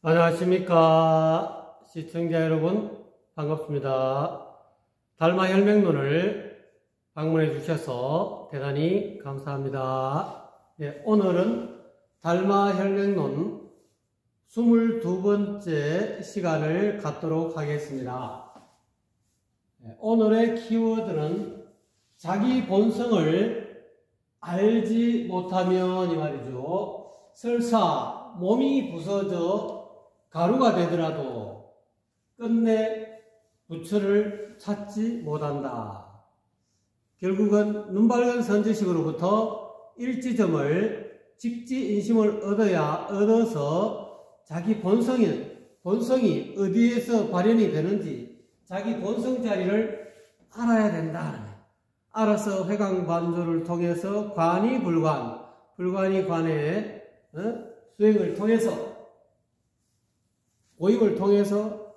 안녕하십니까 시청자 여러분, 반갑습니다. 달마혈맹론을 방문해 주셔서 대단히 감사합니다. 네, 오늘은 달마혈맹론 22번째 시간을 갖도록 하겠습니다. 네, 오늘의 키워드는 자기 본성을 알지 못하면 이 말이죠. 설사 몸이 부서져 가루가 되더라도 끝내 부처를 찾지 못한다. 결국은 눈밝은 선지식으로부터 일지점을 직지인심을 얻어서 자기 본성이 어디에서 발현이 되는지 자기 본성 자리를 알아야 된다. 알아서 회광반조를 통해서 관이불관, 불관이 관의 수행을 통해서 고입을 통해서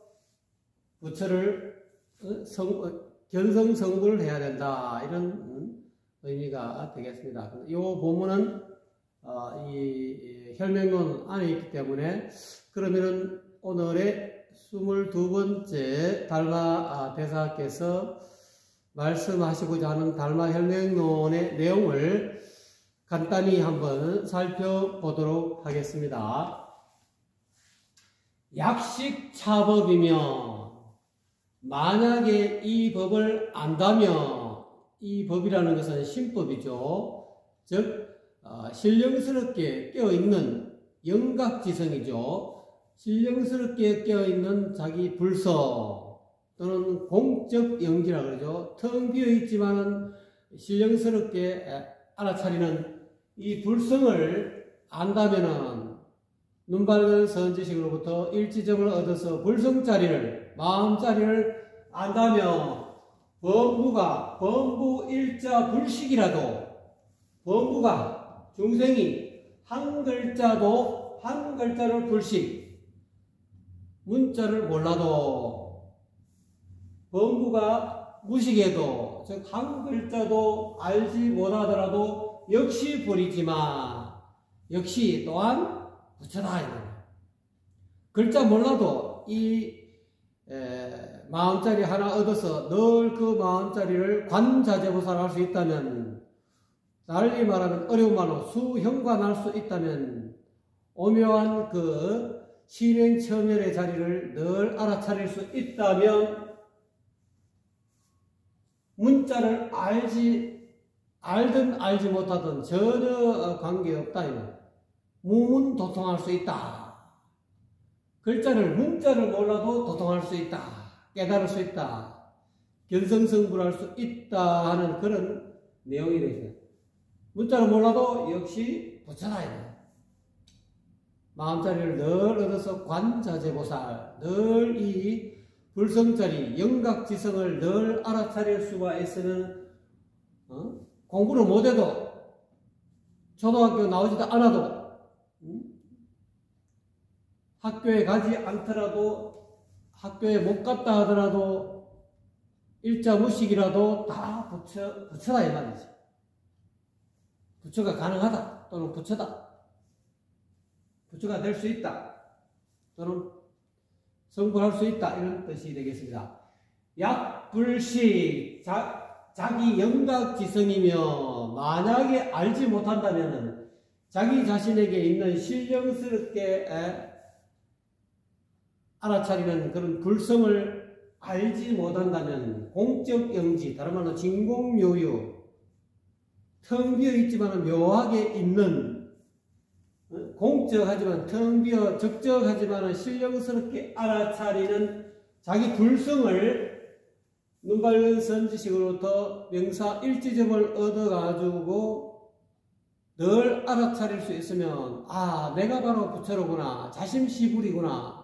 부처를 견성성불을 해야 된다. 이런 의미가 되겠습니다. 이 본문은 이 혈맹론 안에 있기 때문에 그러면은 오늘의 22번째 달마 대사께서 말씀하시고자 하는 달마 혈맹론의 내용을 간단히 한번 살펴보도록 하겠습니다. 약식차법이면 만약에 이 법을 안다면, 이 법이라는 것은 신법이죠. 즉 신령스럽게 깨어있는 영각지성이죠. 신령스럽게 깨어있는 자기 불성 또는 공적 영지라 그러죠. 텅 비어있지만 신령스럽게 알아차리는 이 불성을 안다면은 눈밝은 선지식으로부터 일지점을 얻어서 불성자리를, 마음자리를 안다면 범부 일자 불식이라도, 범부가 중생이 한 글자도 한 글자를 불식, 문자를 몰라도 범부가 무식해도, 즉 한 글자도 알지 못하더라도 역시 불이지만 역시 또한 부처다. 글자 몰라도 이 마음자리 하나 얻어서 늘 그 마음자리를 관자재보살할 수 있다면, 달리 말하면 어려운 말로 수형관할 수 있다면, 오묘한 그 신행처멸의 자리를 늘 알아차릴 수 있다면 문자를 알든 알지 못하든 전혀 관계없다. 무문도통할 수 있다. 문자를 몰라도 도통할 수 있다. 깨달을 수 있다. 견성성불할 수 있다 하는 그런 내용이 되죠. 문자를 몰라도 역시 부처다. 마음자리를 늘 얻어서 관자재보살, 늘 이 불성자리, 영각지성을 늘 알아차릴 수가 있으면 공부를 못해도, 초등학교 나오지도 않아도, 학교에 가지 않더라도, 학교에 못 갔다 하더라도, 일자무식이라도 다 부처다 이 말이지. 부처가 가능하다 또는 부처다. 부처가 될 수 있다 또는 성불할 수 있다, 이런 뜻이 되겠습니다. 약불식, 자기 영각지성이며 만약에 알지 못한다면 자기 자신에게 있는 신령스럽게 알아차리는 그런 불성을 알지 못한다면 공적 영지, 다른 말로 진공묘유, 텅 비어 있지만 묘하게 있는, 공적하지만 텅 비어 적적하지만 신령스럽게 알아차리는 자기 불성을 눈밝은 선지식으로부터 명사 일지점을 얻어가지고 늘 알아차릴 수 있으면, 아, 내가 바로 부처로구나, 자심시불이구나,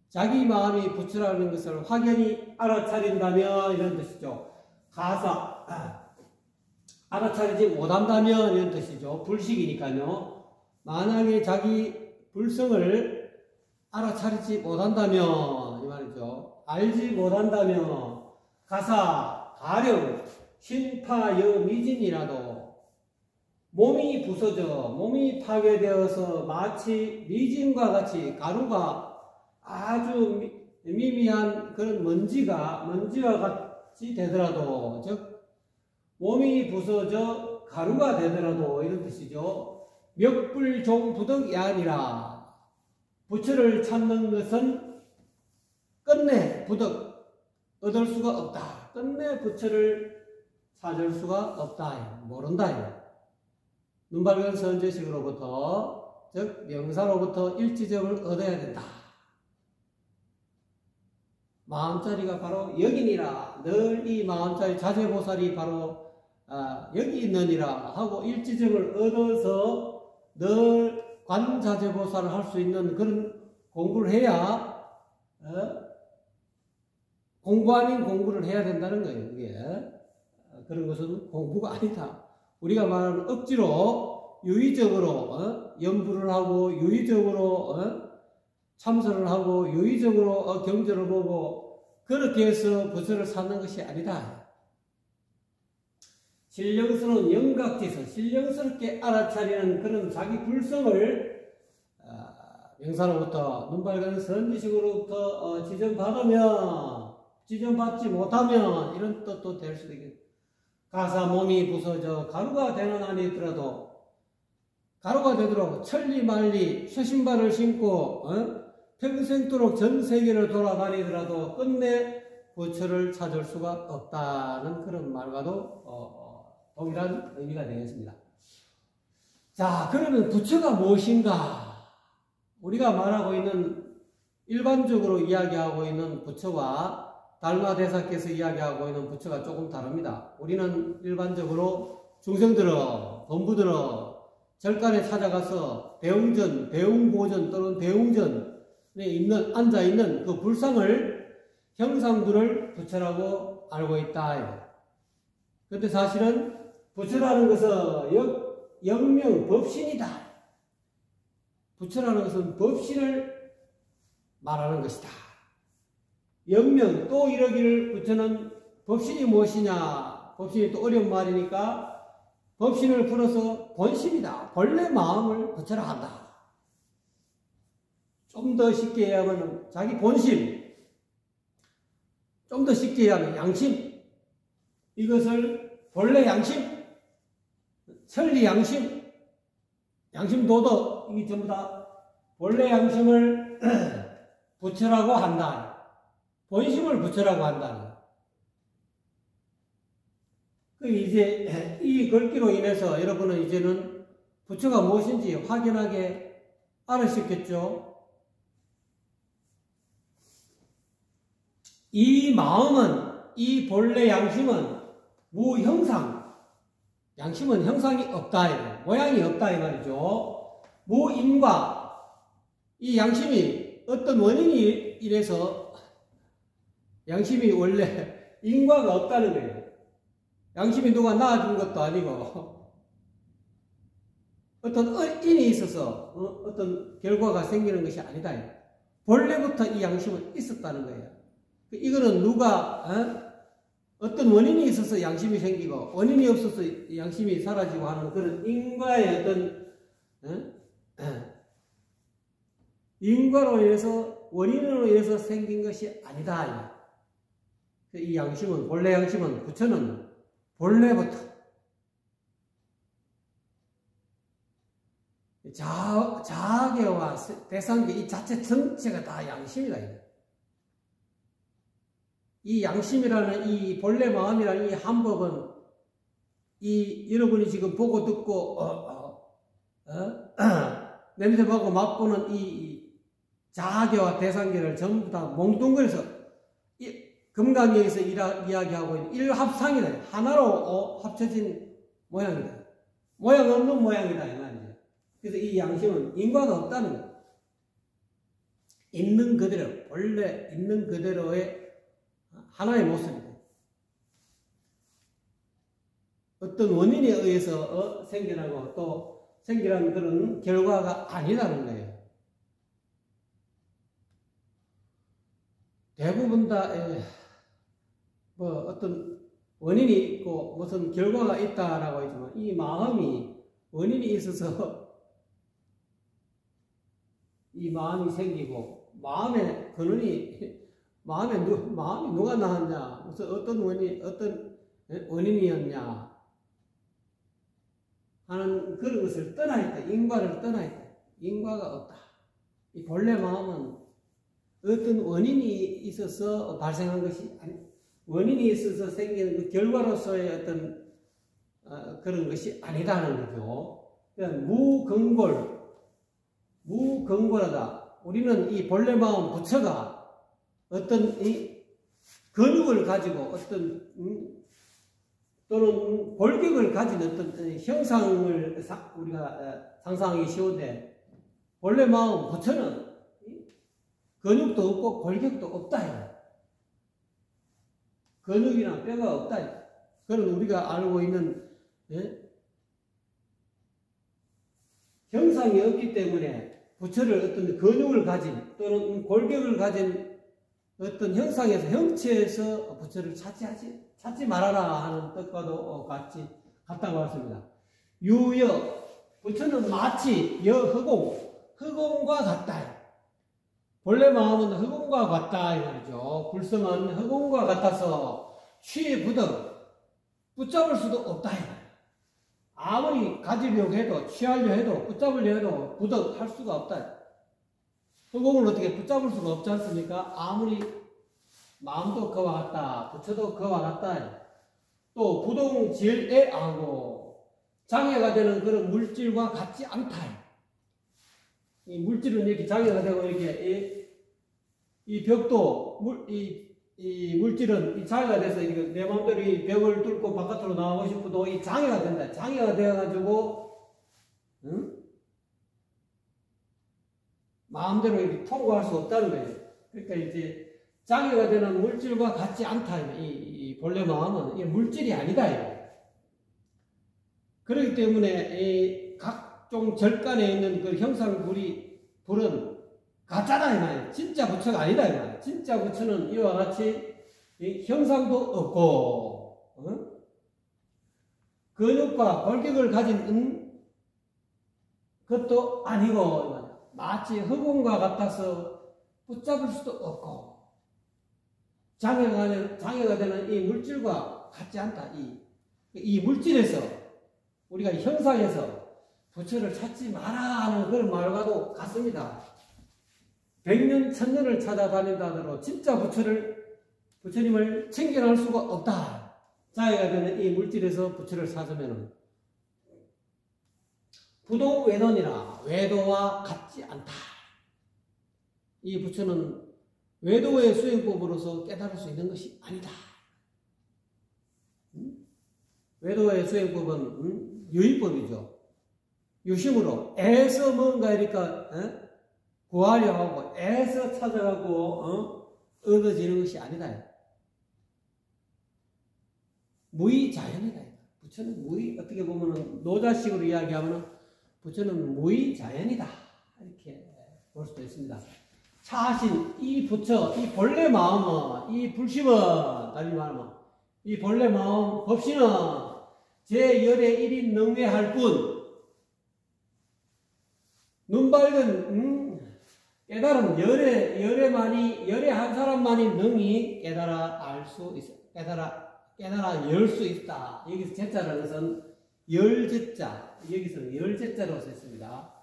자기 마음이 부처라는 것을 확연히 알아차린다면 이런 뜻이죠. 가사, 알아차리지 못한다면 이런 뜻이죠. 불식이니까요. 만약에 자기 불성을 알아차리지 못한다면 이 말이죠. 알지 못한다면 가사, 가령, 신파여미진이라도 몸이 부서져 몸이 파괴되어서 마치 미진과 같이 가루가 아주 미미한 그런 먼지와 같이 되더라도, 즉 몸이 부서져 가루가 되더라도 이런 뜻이죠. 멱불종부덕이 아니라 부처를 찾는 것은 끝내 부덕 얻을 수가 없다. 끝내 부처를 찾을 수가 없다. 모른다. 눈밝은 선제식으로부터, 즉 명사로부터 일지점을 얻어야 된다. 마음자리가 바로 여기니라. 늘 이 마음자리 자제보살이 바로 여기 있느니라 하고 일지점을 얻어서 늘 관자제보살을 할 수 있는 그런 공부를 해야 공부 아닌 공부를 해야 된다는 거예요. 그게 그런 것은 공부가 아니다. 우리가 말하는 억지로 유의적으로 연부를 하고 유의적으로 참선을 하고 유의적으로 경전을 보고 그렇게 해서 부처를 찾는 것이 아니다. 신령스러운 영각지에서 신령스럽게 알아차리는 그런 자기 불성을 명사로부터 눈밝은 선지식으로부터 지정받지 못하면 이런 뜻도 될 수도 있겠다. 가사 몸이 부서져 가루가 되는 한이 있더라도 가루가 되도록 천리만리 쇠신발을 신고 평생도록 전 세계를 돌아다니더라도 끝내 부처를 찾을 수가 없다는 그런 말과도 동일한 의미가 되겠습니다. 자, 그러면 부처가 무엇인가? 우리가 말하고 있는 일반적으로 이야기하고 있는 부처와 달마대사께서 이야기하고 있는 부처가 조금 다릅니다. 우리는 일반적으로 중생들어, 범부들어 절간에 찾아가서 대웅전, 대웅보전 또는 대웅전에 앉아있는 그 불상을 형상들을 부처라고 알고 있다. 그런데 사실은 부처라는 것은 영명 법신이다. 부처라는 것은 법신을 말하는 것이다. 영명, 또 이러기를 부처는 법신이 무엇이냐? 법신이 또 어려운 말이니까 법신을 풀어서 본심이다. 본래 마음을 부처라 한다. 좀 더 쉽게 이야기하면 자기 본심, 좀 더 쉽게 이야기하면 양심, 이것을 본래 양심, 천리 양심, 양심 도덕, 이게 전부 다 본래 양심을 부처라고 한다. 본심을 부처라고 한다. 이제 이 글귀로 인해서 여러분은 이제는 부처가 무엇인지 확연하게 알으셨겠죠? 이 마음은, 이 본래 양심은 무형상, 양심은 형상이 없다, 모양이 없다 이 말이죠. 무인과, 이 양심이 어떤 원인이 이래서 양심이 원래 인과가 없다는 거예요. 양심이 누가 낳아준 것도 아니고 어떤 인이 있어서 어떤 결과가 생기는 것이 아니다. 본래부터 이 양심은 있었다는 거예요. 이거는 누가 어떤 원인이 있어서 양심이 생기고 원인이 없어서 양심이 사라지고 하는 그런 인과의 어떤 인과로 인해서 원인으로 인해서 생긴 것이 아니다. 이 양심은, 본래 양심은, 부처는 본래부터 자아계와 대상계 이 자체 전체가 다 양심이다. 이 양심이라는 이 본래 마음이라는 이 한법은 여러분이 지금 보고 듣고 냄새보고 맛보는 이 자아계와 대상계를 전부 다 몽뚱그려서 금강경에서 이야기하고 있는 일합상이다. 하나로 합쳐진 모양이다. 모양 없는 모양이다 이 말이죠. 그래서 이 양심은 인과가 없다는 거예요. 있는 그대로, 본래 있는 그대로의 하나의 모습이다. 어떤 원인에 의해서 생겨나고 또 생겨난 그런 결과가 아니라는 거예요. 대부분 다 어떤 원인이 있고 무슨 결과가 있다라고 하지만 이 마음이 원인이 있어서 이 마음이 생기고, 마음의 근원이, 마음이 누가 나왔냐, 무슨 어떤 원인이었냐 하는 그런 것을 떠나 있다. 인과를 떠나 있다. 인과가 없다. 이 본래 마음은 어떤 원인이 있어서 발생한 것이 아니, 원인이 있어서 생기는 그 결과로서의 어떤 그런 것이 아니다는 거죠. 그냥 무근골하다. 우리는 이 본래 마음 부처가 어떤 이 근육을 가지고 어떤 또는 골격을 가진 어떤 형상을 우리가 상상하기 쉬운데, 본래 마음 부처는 근육도 없고 골격도 없다. 근육이나 뼈가 없다. 그런 우리가 알고 있는 형상이 없기 때문에 부처를 어떤 근육을 가진 또는 골격을 가진 어떤 형상에서 형체에서 부처를 찾지 말아라 하는 뜻과도 같다고 했습니다. 유여, 부처는 마치 흑공과 같다. 본래 마음은 흑공과 같다 이 말이죠. 불성은 흑공과 같아서 붙잡을 수도 없다. 아무리 가지려고 해도, 취하려 해도, 붙잡으려 해도 부득할 수가 없다. 흑공을 어떻게 붙잡을 수가 없지 않습니까? 아무리 마음도 그와 같다, 부처도 그와 같다. 또 부동질애하고 장애가 되는 그런 물질과 같지 않다. 이 물질은 이렇게 장애가 되고 이렇게 이 벽도 이 물질은 이 장애가 돼서 이렇게 내 마음대로 이 벽을 뚫고 바깥으로 나가고 싶어도 이 장애가 된다. 장애가 되어가지고 마음대로 이렇게 통과할 수 없다는 거예요. 그러니까 이제 장애가 되는 물질과 같지 않다. 이 본래 마음은 이 물질이 아니다. 그렇기 때문에 이 각종 절간에 있는 그 형상 불은 가짜다 이 말이에요. 진짜 부처가 아니다 이 말이에요. 진짜 부처는 이와 같이 형상도 없고 근육과 골격을 가진 것도 아니고 마치 흑공과 같아서 붙잡을 수도 없고 장애가 되는 이 물질과 같지 않다. 이 물질에서 우리가 형상에서 부처를 찾지 마라 하는 그런 말과도 같습니다. 100년, 1000년을 찾아다닌다 하더라도 진짜 부처님을 챙겨낼 수가 없다. 장애가 되는 이 물질에서 부처를 찾으면 부동외도니라 외도와 같지 않다. 이 부처는 외도의 수행법으로서 깨달을 수 있는 것이 아니다. 외도의 수행법은 유의법이죠. 유심으로 애써 뭔가 이렇게 구하려 하고 애써 찾아가고 얻어지는 것이 아니다. 무의자연이다. 부처는 어떻게 보면 노자식으로 이야기하면 부처는 무의자연이다. 이렇게 볼 수도 있습니다. 차하신 이 부처, 이 본래 마음은, 이 불심은, 다시 말하면, 이 본래 마음 법신은 제 열의 1인 능외할 뿐, 눈 밝은, 깨달은 열의 한 사람만이 능히 깨달아 알 수 있어. 깨달아 열 수 있다. 여기서 제자라는 것은 열제자, 여기서는 열제자로 썼습니다.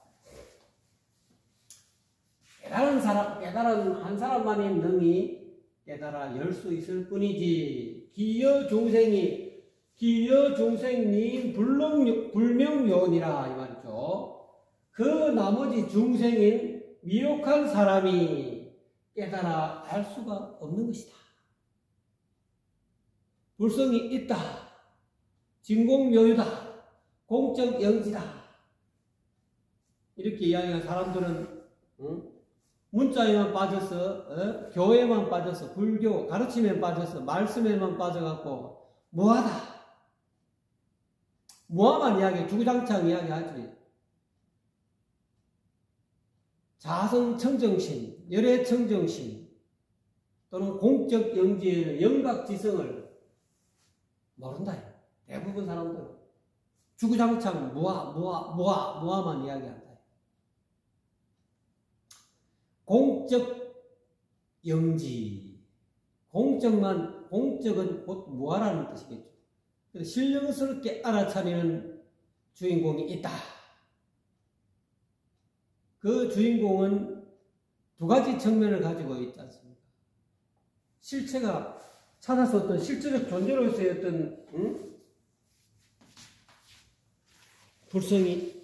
깨달은 한 사람만이 능히 깨달아 열 수 있을 뿐이지, 기여 중생님 불명요니라 이 말이죠. 그 나머지 중생인 미혹한 사람이 깨달아 알 수가 없는 것이다. 불성이 있다. 진공묘유다. 공적 영지다. 이렇게 이야기한 사람들은 문자에만 빠져서 교회만 빠져서 불교 가르침에만 빠져서 말씀에만 빠져갖고 무화만 이야기, 주구장창 이야기하지. 자성청정심, 열애청정심 또는 공적 영지의 영각지성을 모른다. 대부분 사람들은 주구장창 무아만 이야기한다. 공적 영지. 공적은 곧 무아라는 뜻이겠죠. 신령스럽게 알아차리는 주인공이 있다. 그 주인공은 두 가지 측면을 가지고 있지 않습니까? 실체가 찾아서 어떤 실제적 존재로서의 어떤 불성이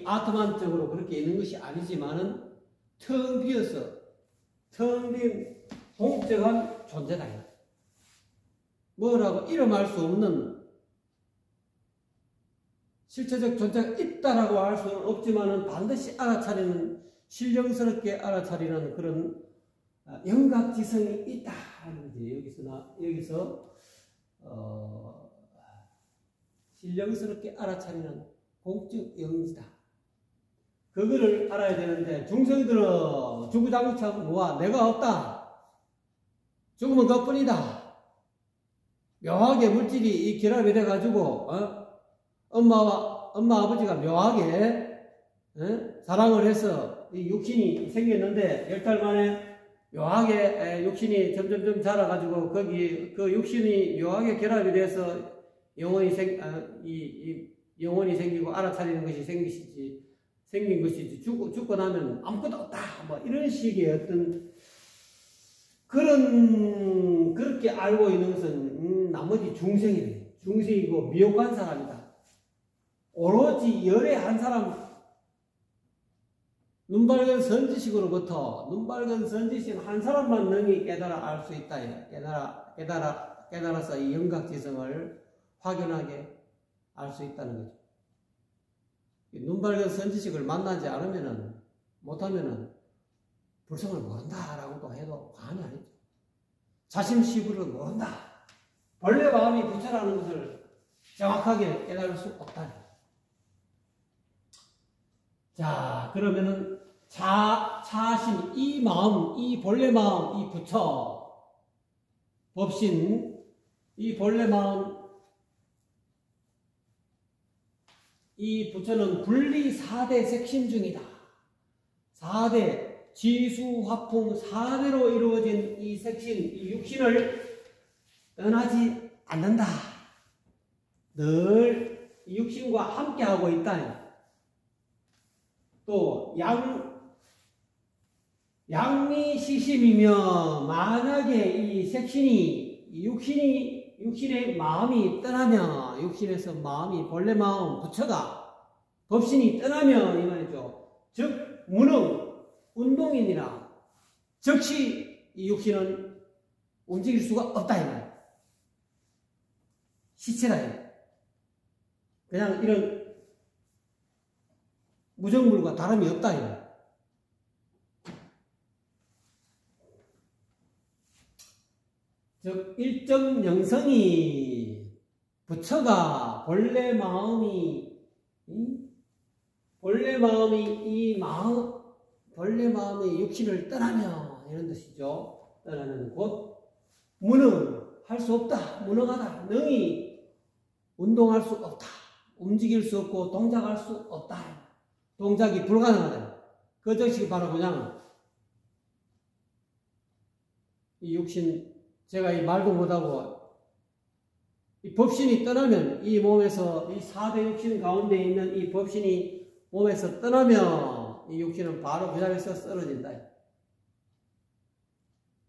아트만적으로 그렇게 있는 것이 아니지만은 텅 비어서 텅 빈 공적한 존재다. 뭐라고 이름할 수 없는 실체적 존재가 있다라고 할 수는 없지만은 반드시 알아차리는, 신령스럽게 알아차리는 그런 영각지성이 있다는 거지. 여기서 신령스럽게 알아차리는 공적 영지다. 그거를 알아야 되는데, 중생들은 주구장창 뭐야, 내가 없다, 죽으면 그뿐이다, 묘하게 물질이 이 결합이 돼가지고 엄마 아버지가 묘하게 사랑을 해서 이 육신이 생겼는데 10달 만에 묘하게 육신이 점점점 자라가지고 거기 그 육신이 묘하게 결합이 돼서 영혼이 생기고 알아차리는 것이 생긴 것이지 죽고 나면 아무것도 없다, 뭐 이런 식의 어떤 그렇게 알고 있는 것은 나머지 중생이고 미혹한 사람이다. 오로지 열의 한 사람, 눈밝은 선지식으로부터 눈밝은 선지식 한 사람만 능히 깨달아 알 수 있다. 깨달아서 이 영각지성을 확연하게 알 수 있다는 거죠. 눈밝은 선지식을 만나지 못하면은 불성을 모른다라고도 해도 과언이 아니죠. 자심시부를 모른다, 본래 마음이 부처라는 것을 정확하게 깨달을 수 없다. 자, 그러면은 자심, 이 마음, 이 본래 마음, 이 부처, 법신, 이 본래 마음, 이 부처는 분리 4대 색신 중이다. 4대, 지수, 화풍 4대로 이루어진 이 색신, 이 육신을 떠나지 않는다. 늘 이 육신과 함께하고 있다. 또 양미시심이며, 만약에 이 색신이, 육신의 마음이 떠나면, 육신에서 마음이, 본래 마음, 부처가, 법신이 떠나면 이 말이죠. 즉 무능, 운동이니라 즉시 이 육신은 움직일 수가 없다 이 말. 시체다 이 말. 그냥 이런 무정물과 다름이 없다 이 말. 즉 일정 영성이, 부처가 본래 마음이 본래 마음의 육신을 떠나면 이런 뜻이죠. 떠나면 곧 무능할 수 없다, 무능하다, 능히 운동할 수 없다, 움직일 수 없고 동작할 수 없다, 동작이 불가능하다. 그 뜻이 바로 그냥 이 육신, 제가 이 말도 못하고 이 법신이 떠나면, 이 몸에서 이 4대 육신 가운데 있는 이 법신이 몸에서 떠나면 이 육신은 바로 그 자리에서 쓰러진다.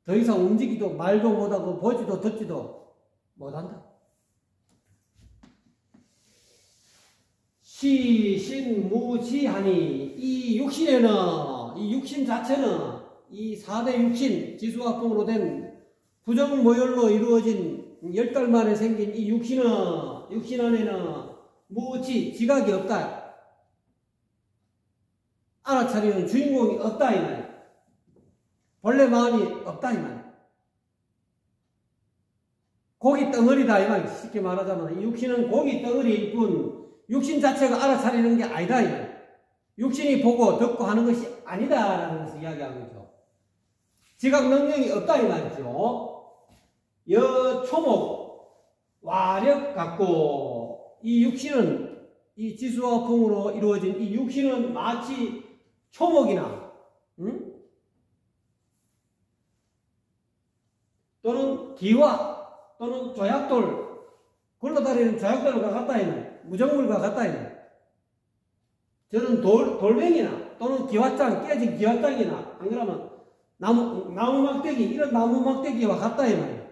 더 이상 움직이도 말도 못하고 보지도 듣지도 못한다. 시신무지하니, 이 육신에는, 이 육신 자체는 이 4대 육신, 지수화풍으로 된 부정모열로 이루어진 10달 만에 생긴 이 육신 안에는 무지, 지각이 없다. 알아차리는 주인공이 없다 이 말이야. 본래 마음이 없다 이 말이야. 고기 덩어리다 이 말이야. 쉽게 말하자면 이 육신은 고기 덩어리일 뿐 육신 자체가 알아차리는 게 아니다 이 말이야. 육신이 보고 듣고 하는 것이 아니다라는 것을 이야기하는 거죠. 지각 능력이 없다 이 말이죠. 초목, 와력 같고, 이 육신은 이 지수와 풍으로 이루어진 이 육신은 마치 초목이나 또는 기와 또는 조약돌, 굴러다니는 조약돌과 같다 이는 무정물과 같다 이는 저는 돌멩이나 또는 기와장, 깨진 기와장이나 안 그러면 나무 막대기, 이런 나무 막대기와 같다 이 말이에요.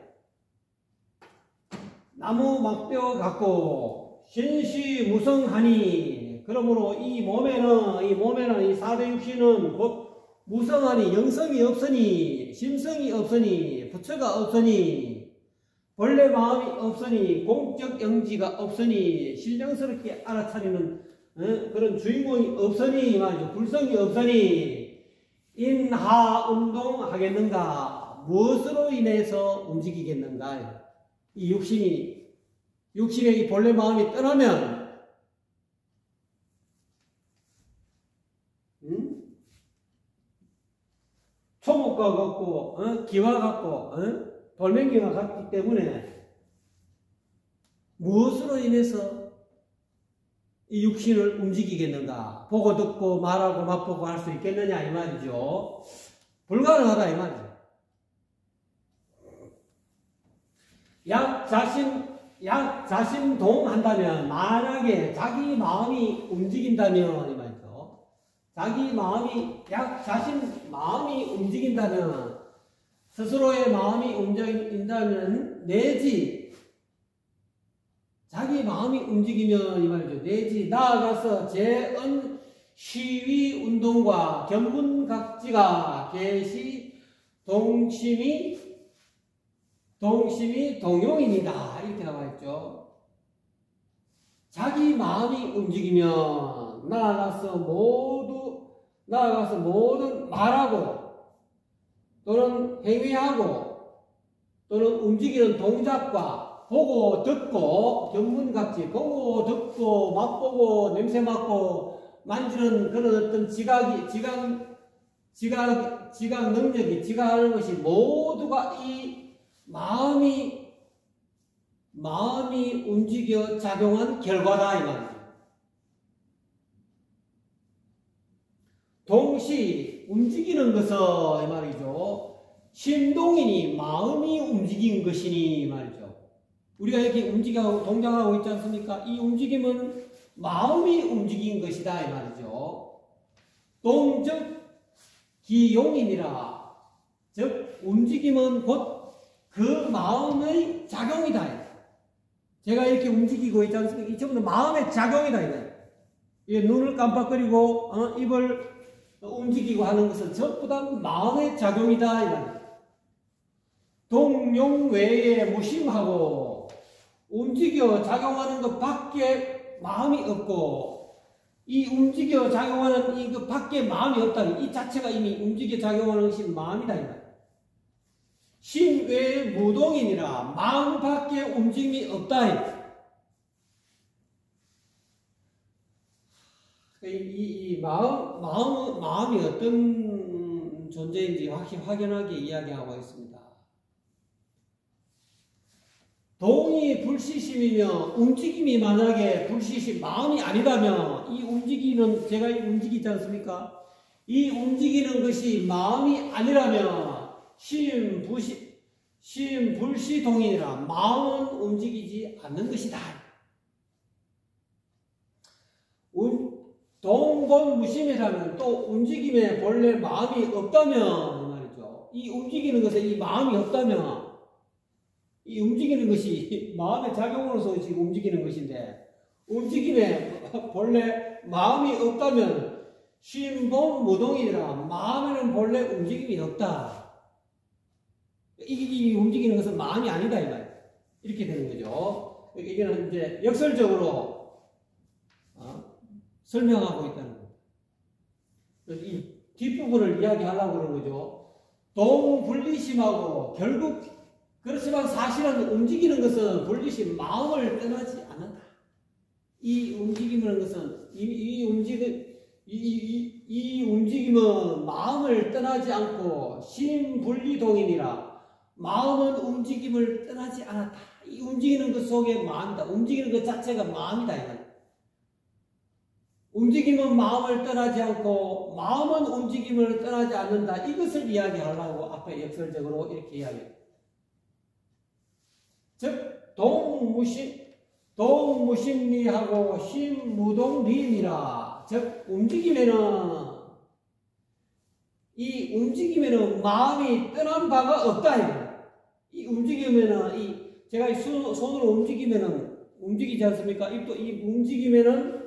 나무 막대와 같고 신시무성하니, 그러므로 이 몸에는 이 사대 육신은 곧 무성하니 영성이 없으니 심성이 없으니 부처가 없으니 본래 마음이 없으니 공적 영지가 없으니 신령스럽게 알아차리는 그런 주인공이 없으니 말이죠. 불성이 없으니 인하운동하겠는가, 무엇으로 인해서 움직이겠는가. 이 육신의 이 본래 마음이 떠나면 초목과 같고 기와 같고 돌멩이와 같기 때문에 무엇으로 인해서 이 육신을 움직이겠는가, 보고 듣고 말하고 맛보고 할 수 있겠느냐 이 말이죠. 불가능하다 이 말이죠. 약자신동한다면, 만약에 자기 마음이 움직인다면 이 말이죠. 자기 마음이 마음이 움직인다면, 스스로의 마음이 움직인다면, 내지 자기 마음이 움직이면 이 말이죠. 내지 나아가서 제언 시위 운동과 견문각지가 계시 동심이 동용이니다 이렇게 나와 있죠. 자기 마음이 움직이면 나아가서 모든 말하고 또는 행위하고 또는 움직이는 동작과 보고 듣고, 견문각지, 보고 듣고 맛보고 냄새 맡고 만지는 그런 어떤 지각 능력이, 지각하는 것이 모두가 이 마음이 움직여 작용한 결과다 이 말이죠. 동시 움직이는 것은 이 말이죠. 심동이니 마음이 움직인 것이니 이 말이죠. 우리가 이렇게 움직이고 동작하고 있지 않습니까? 이 움직임은 마음이 움직인 것이다 이 말이죠. 동즉 기용이니라. 즉 움직임은 곧 그 마음의 작용이다. 제가 이렇게 움직이고 있지 않습니까? 이 전부 마음의 작용이다. 눈을 깜빡거리고 입을 움직이고 하는 것은 전부 다 마음의 작용이다. 동용 외에 무심하고 움직여 작용하는 것 밖에 마음이 없고, 이 움직여 작용하는 이 그 밖에 마음이 없다니, 이 자체가 이미 움직여 작용하는 것이 마음이다. 심 외에 무동이니라. 마음 밖에 움직임이 없다. 이 마음이 어떤 존재인지 확연하게 이야기하고 있습니다. 동이 불시심이며 움직임이 만약에 불시심, 마음이 아니다면, 이 움직이는, 제가 움직이지 않습니까? 이 움직이는 것이 마음이 아니라면 불시동이라. 마음은 움직이지 않는 것이다. 동본무심이라면, 또 움직임에 본래 마음이 없다면 말이죠. 이 움직이는 것에 이 마음이 없다면, 이 움직이는 것이 마음의 작용으로서 지금 움직이는 것인데, 움직임에 본래 마음이 없다면 심본무동이라. 마음에는 본래 움직임이 없다. 이 움직이는 것은 마음이 아니다 이 말. 이렇게 되는 거죠. 이게는 이제 역설적으로 설명하고 있다는 겁니다. 이 뒷부분을 이야기하려고 그러는 거죠. 동분리심하고, 결국 그렇지만 사실은 움직이는 것은 분리심, 마음을 떠나지 않는다. 이 움직임이라는 것은 이 움직임은 마음을 떠나지 않고 심분리동이니라. 마음은 움직임을 떠나지 않았다. 이 움직이는 것 속에 마음이다. 움직이는 것 자체가 마음이다. 이건. 움직임은 마음을 떠나지 않고 마음은 움직임을 떠나지 않는다. 이것을 이야기하려고 앞에 역설적으로 이렇게 이야기해요. 즉 동무심리하고 심무동리입니다. 즉 움직임에는 마음이 떠난 바가 없다. 이 움직임에는 제가 이 손으로 움직이지 않습니까? 이 움직임에는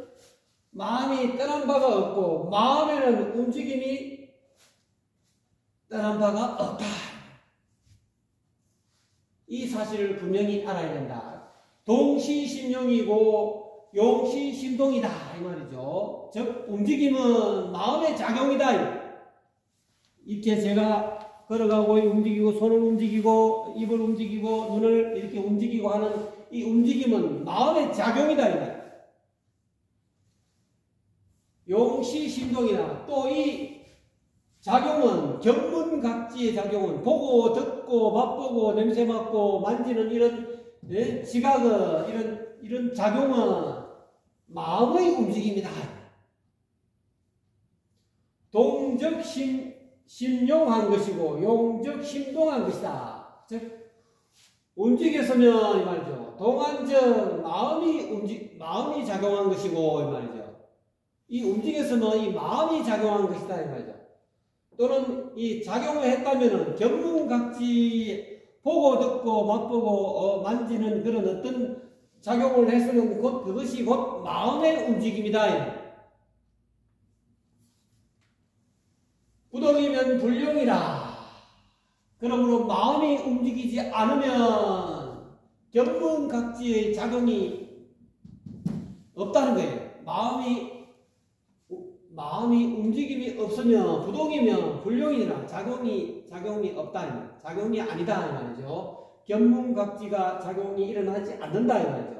마음이 떠난 바가 없고 마음에는 움직임이 떠난 바가 없다. 이 사실을 분명히 알아야 된다. 동시심용이고 용시심동이다 이 말이죠. 즉 움직임은 마음의 작용이다. 이렇게 제가 걸어가고 움직이고 손을 움직이고 입을 움직이고 눈을 이렇게 움직이고 하는 이 움직임은 마음의 작용이다. 용시심동이나 또 이 작용은 견문각지의 작용은 보고 듣고 맛보고 냄새 맡고 만지는 이런 지각은 이런 작용은 마음의 움직임이다. 동적 심용한 것이고 용적 심동한 것이다. 즉 움직였으면 이 말이죠. 동안적 마음이 작용한 것이고 이 말이죠. 이 움직였으면 이 마음이 작용한 것이다 이 말이죠. 또는 이 작용을 했다면은 견문각지 보고 듣고 맛보고 만지는 그런 어떤 작용을 했으면 그것이 곧 마음의 움직임이다. 부동이면 불용이라. 그러므로 마음이 움직이지 않으면 견문각지의 작용이 없다는 거예요. 마음이 움직임이 없으면 부동이면 불용이라. 작용이 없다. 작용이 아니다 이 말이죠. 견문각지가 작용이 일어나지 않는다 이 말이죠.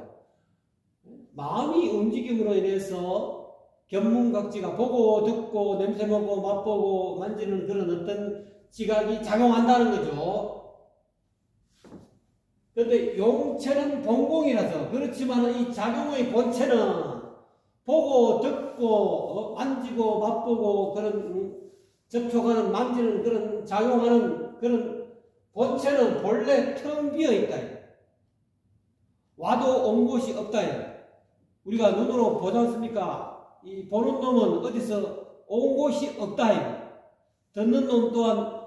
마음이 움직임으로 인해서 견문각지가 보고 듣고 냄새 맡고 맛보고 만지는 그런 어떤 지각이 작용한다는 거죠. 그런데 용체는 본공이라서 그렇지만 이 작용의 본체는 보고 듣고 만지고 맛보고 그런 접촉하는 만지는 그런 작용하는 그런 본체는 본래 텅 비어 있다. 와도 온 곳이 없다. 우리가 눈으로 보지 않습니까? 이 보는 놈은 어디서 온 곳이 없다. 듣는 놈 또한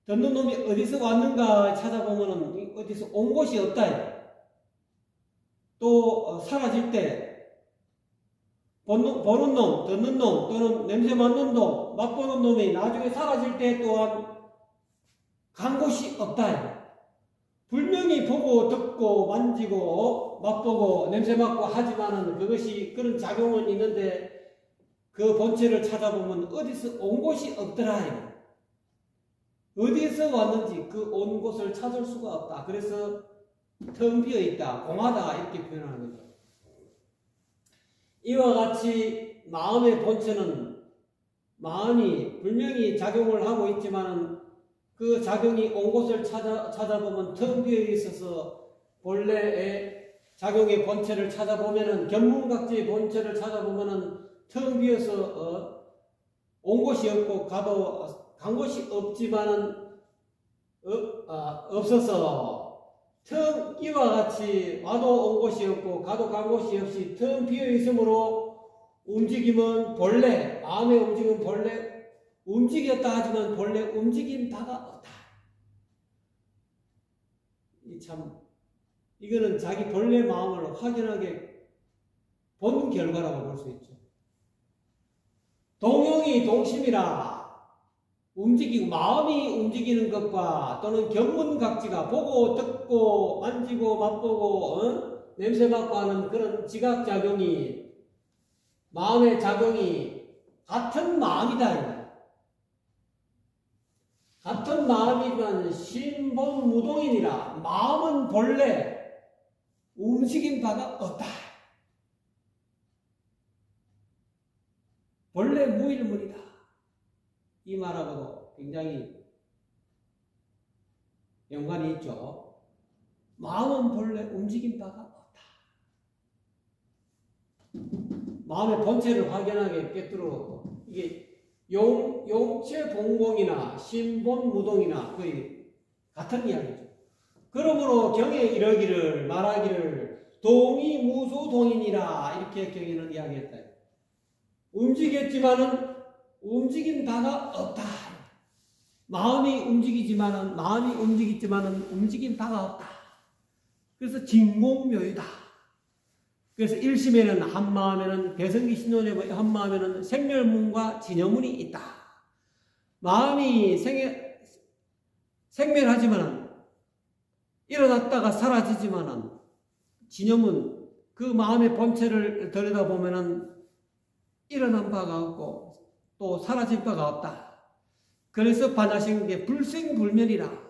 듣는 놈이 어디서 왔는가 찾아보면 어디서 온 곳이 없다. 또 사라질 때 보는 놈, 듣는 놈, 또는 냄새 맡는 놈, 맛보는 놈이 나중에 사라질 때 또한 간 곳이 없다. 분명히 보고 듣고 만지고 맛보고 냄새 맡고 하지만은 그것이 그런 작용은 있는데 그 본체를 찾아보면 어디서 온 곳이 없더라. 어디서 왔는지 그 온 곳을 찾을 수가 없다. 그래서 텅 비어 있다, 공하다 이렇게 표현하는 거죠. 이와 같이 마음의 본체는 마음이 분명히 작용을 하고 있지만 그 작용이 온 곳을 찾아보면 텅 비어 있어서 본래의 작용의 본체를 찾아보면은 견문각지의 본체를 찾아보면은 텅 비어서 온 곳이 없고 간 곳이 없지만은 없어서 이와 같이 와도 온 곳이 없고 가도 간 곳이 없이 텅 비어 있으므로 움직임은 본래 마음의 움직임은 본래 움직였다 하지만 본래 움직인 바가 없다. 이거는 자기 본래 마음을 확연하게 본 결과라고 볼 수 있죠. 동용이 동심이라 움직이고 마음이 움직이는 것과 또는 견문각지가 보고 듣고 만지고 맛보고 냄새 맡고 하는 그런 지각작용이 마음의 작용이 같은 마음이다. 같은 마음이지만 신본무동이니라. 마음은 본래 움직인 바가 없다. 본래 무일문이다. 이 말하고도 굉장히 연관이 있죠. 마음은 본래 움직인 바가 없다. 마음의 본체를 확연하게 꿰뚫어 이게 용체봉공이나 신본무동이나 거의 같은 이야기죠. 그러므로 경에 이르기를 말하기를 동이무소동이니라 이렇게 경에는 이야기했다. 움직였지만은 움직인 바가 없다. 마음이 움직이지만은 움직인 바가 없다. 그래서 진공묘유다. 그래서 일심에는 한마음에는 대성기 신론의 한마음에는 생멸문과 진여문이 있다. 마음이 생멸하지만은 일어났다가 사라지지만은 진여문 그 마음의 본체를 들여다보면은 일어난 바가 없고 또 사라진 바가 없다. 그래서 반야신경의 불생불멸이라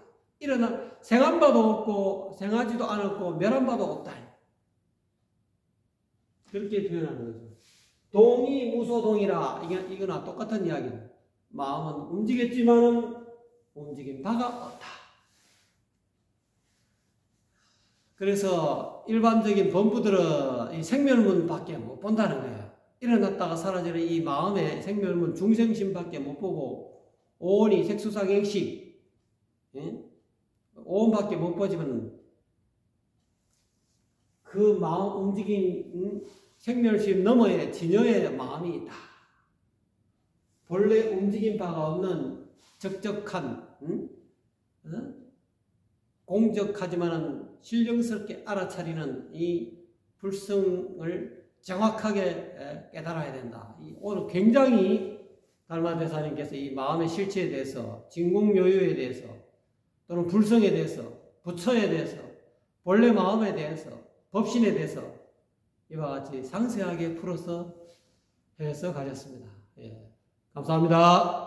생한 바도 없고 생하지도 않았고 멸한 바도 없다. 그렇게 표현하는 거죠. 동이 무소동이라 이거나 똑같은 이야기다. 마음은 움직였지만은 움직인 바가 없다. 그래서 일반적인 범부들은 이 생멸문밖에 못 본다는 거예요. 일어났다가 사라지는 이 마음의 생멸문 중생심밖에 못 보고 오온이 색수상행식 오온밖에 못 보지만 그 마음 움직인 생멸심 너머에 진여의 마음이 있다. 본래 움직인 바가 없는 적적한 공적하지만은 신령스럽게 알아차리는 이 불성을 정확하게 깨달아야 된다. 오늘 굉장히 달마대사님께서 이 마음의 실체에 대해서 진공묘유에 대해서 또는 불성에 대해서 부처에 대해서 본래 마음에 대해서 법신에 대해서 이와 같이 상세하게 풀어서 해석하셨습니다. 예, 감사합니다.